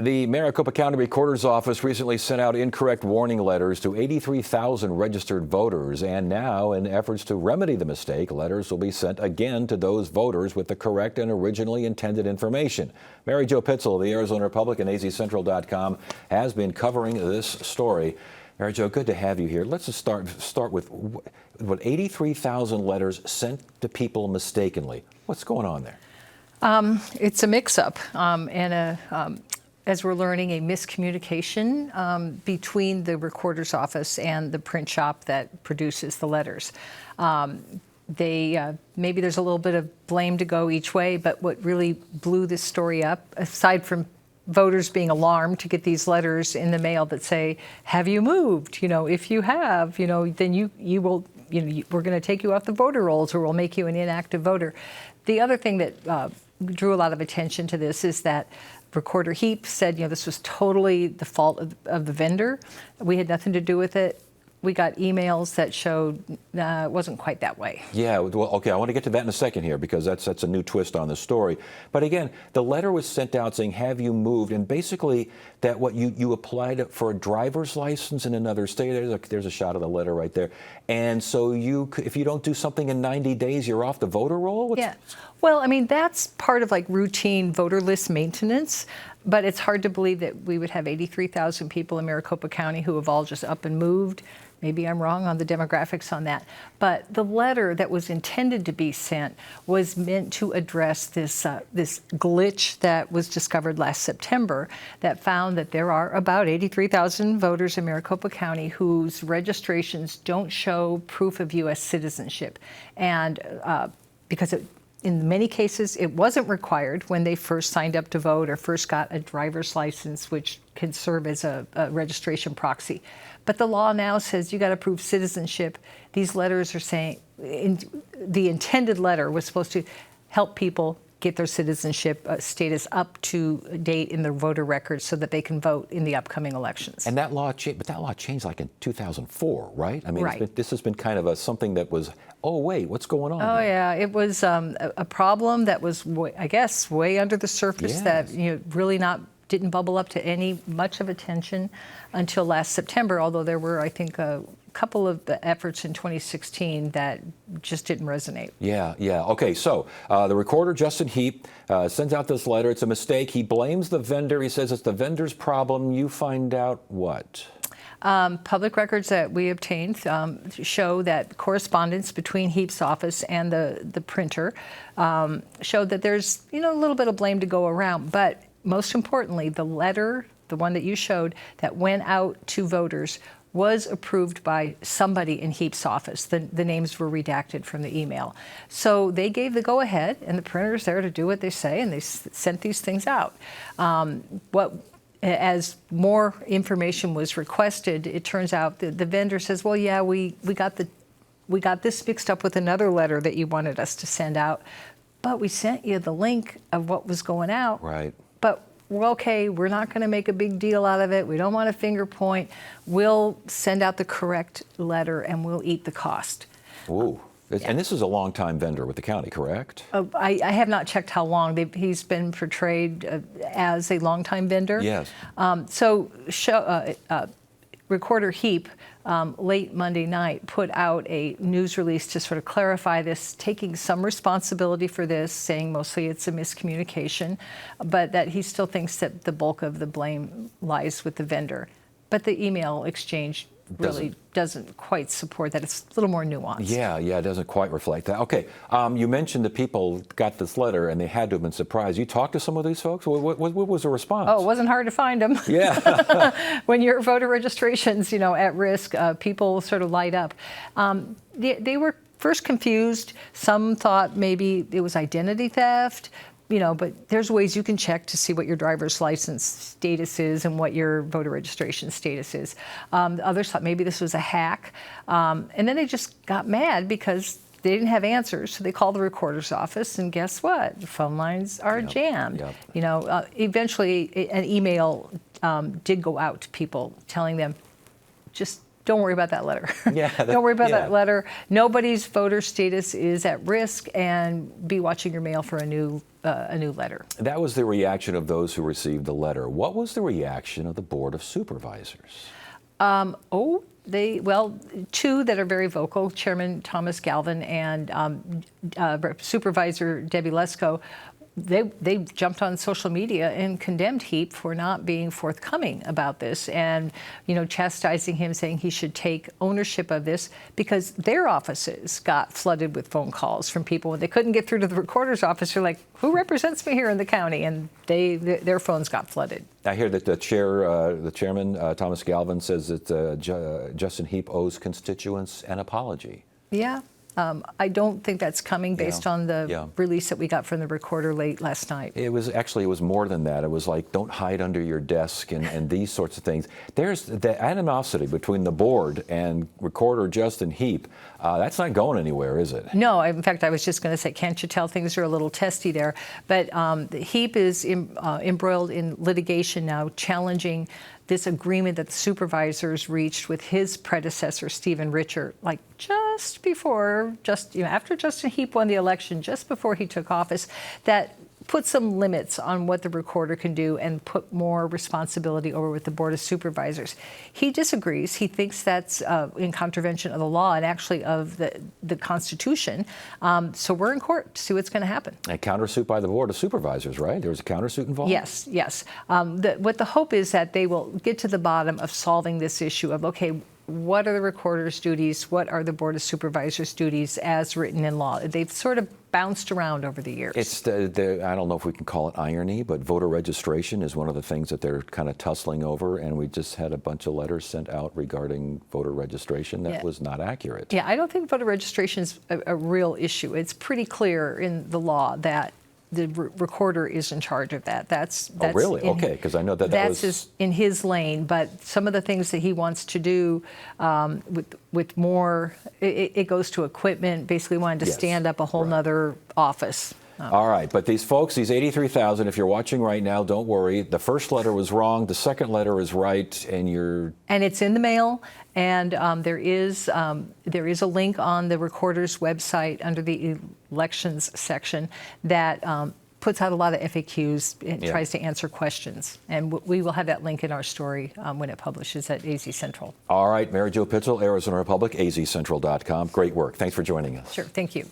The Maricopa County Recorder's Office recently sent out incorrect warning letters to 83,000 registered voters, and now, in efforts to remedy the mistake, letters will be sent again to those voters with the correct and originally intended information. Mary Jo Pitzel of the Arizona Republic and azcentral.com has been covering this story. Mary Jo, good to have you here. Let's just start with what 83,000 letters sent to people mistakenly. What's going on there? It's a mix-up as we're learning, a miscommunication between the recorder's office and the print shop that produces the letters. Maybe there's a little bit of blame to go each way, but what really blew this story up, aside from voters being alarmed to get these letters in the mail that say, "Have you moved? If you have, then you will. We're going to take you off the voter rolls, or we'll make you an inactive voter." The other thing that drew a lot of attention to this is that Recorder Heap said, this was totally the fault of the vendor. We had nothing to do with it. We got emails that showed it wasn't quite that way. Yeah, well, okay, I want to get to that in a second here because that's a new twist on the story. But again, the letter was sent out saying, "Have you moved?" And basically that what you applied for a driver's license in another state. There's a shot of the letter right there. And so if you don't do something in 90 days, you're off the voter roll? Yeah. Well, I mean, that's part of like routine voter list maintenance. But it's hard to believe that we would have 83,000 people in Maricopa County who have all just up and moved. Maybe I'm wrong on the demographics on that. But the letter that was intended to be sent was meant to address this glitch that was discovered last September that found that there are about 83,000 voters in Maricopa County whose registrations don't show proof of U.S. citizenship. And because in many cases, it wasn't required when they first signed up to vote or first got a driver's license, which can serve as a registration proxy. But the law now says you got to prove citizenship. These letters are saying the intended letter was supposed to help people get their citizenship status up to date in their voter records so that they can vote in the upcoming elections. And that law changed like in 2004, right? I mean, right. This has been kind of something that was, oh, wait, what's going on? Oh, here? Yeah, it was a problem that was, I guess, way under the surface. Yes. That really didn't bubble up to much of attention until last September, although there were, I think, a couple of the efforts in 2016 that just didn't resonate. Yeah. Okay, so the recorder, Justin Heap, sends out this letter. It's a mistake. He blames the vendor. He says it's the vendor's problem. You find out what? Public records that we obtained show that correspondence between Heap's office and the printer showed that there's a little bit of blame to go around. But most importantly, the letter, the one that you showed, that went out to voters was approved by somebody in Heap's office. The names were redacted from the email. So they gave the go-ahead, and the printer's there to do what they say, and they sent these things out. As more information was requested, it turns out that the vendor says, well, yeah, we got this mixed up with another letter that you wanted us to send out, but we sent you the link of what was going out. Right. But okay, we're not going to make a big deal out of it. We don't want to finger point. We'll send out the correct letter and we'll eat the cost. Ooh. Yeah. And this is a longtime vendor with the county, correct? I have not checked how long. He's been portrayed as a longtime vendor. Yes. Recorder Heap, late Monday night, put out a news release to sort of clarify this, taking some responsibility for this, saying mostly it's a miscommunication, but that he still thinks that the bulk of the blame lies with the vendor. But the email exchange really doesn't quite support that. It's a little more nuanced. Yeah, it doesn't quite reflect that. Okay, you mentioned that people got this letter and they had to have been surprised. You talked to some of these folks? What was the response? Oh, it wasn't hard to find them. Yeah. When your voter registration's, at risk, people sort of light up. They were first confused. Some thought maybe it was identity theft. But there's ways you can check to see what your driver's license status is and what your voter registration status is. Others thought maybe this was a hack. And then they just got mad because they didn't have answers. So they called the recorder's office, and guess what? The phone lines are jammed. Yep. Eventually an email did go out to people telling them, just don't worry about that letter. Don't worry about that letter. Nobody's voter status is at risk, and be watching your mail for a new a new letter. That was the reaction of those who received the letter. What was the reaction of the Board of Supervisors? Two that are very vocal, Chairman Thomas Galvin and Supervisor Debbie Lesko. They jumped on social media and condemned HEAP for not being forthcoming about this and, chastising him, saying he should take ownership of this because their offices got flooded with phone calls from people when they couldn't get through to the recorder's office. They're like, who represents me here in the county? And their phones got flooded. I hear that the chairman, Thomas Galvin, says that Justin Heap owes constituents an apology. Yeah. I don't think that's coming based on the release that we got from the recorder late last night. It was more than that. It was like, don't hide under your desk and these sorts of things. There's the animosity between the board and recorder Justin Heap. That's not going anywhere, is it? No, in fact, I was just going to say, can't you tell things are a little testy there? But Heap is embroiled in litigation now, challenging this agreement that the supervisors reached with his predecessor, Stephen Richer, like after Justin Heap won the election, just before he took office, that put some limits on what the recorder can do and put more responsibility over with the Board of Supervisors. He disagrees. He thinks that's in contravention of the law and actually of the Constitution. So we're in court to see what's going to happen. A countersuit by the Board of Supervisors, right? There was a countersuit involved? Yes. What the hope is that they will get to the bottom of solving this issue of, okay, what are the recorder's duties? What are the Board of Supervisors' duties as written in law? They've sort of bounced around over the years. It's I don't know if we can call it irony, but voter registration is one of the things that they're kind of tussling over, and we just had a bunch of letters sent out regarding voter registration that was not accurate. Yeah, I don't think voter registration is a real issue. It's pretty clear in the law that the recorder is in charge of that. That's really? Okay, because I know that's in his lane. But some of the things that he wants to do with more, it goes to equipment. Basically, wanted to stand up a whole nother office. All right, but these folks, these 83,000, if you're watching right now, don't worry. The first letter was wrong. The second letter is right, and it's in the mail. And there is a link on the recorder's website under the elections section that puts out a lot of FAQs and tries to answer questions. And we will have that link in our story when it publishes at AZ Central. All right, Mary Jo Pitzel, Arizona Republic, azcentral.com. Great work. Thanks for joining us. Sure. Thank you.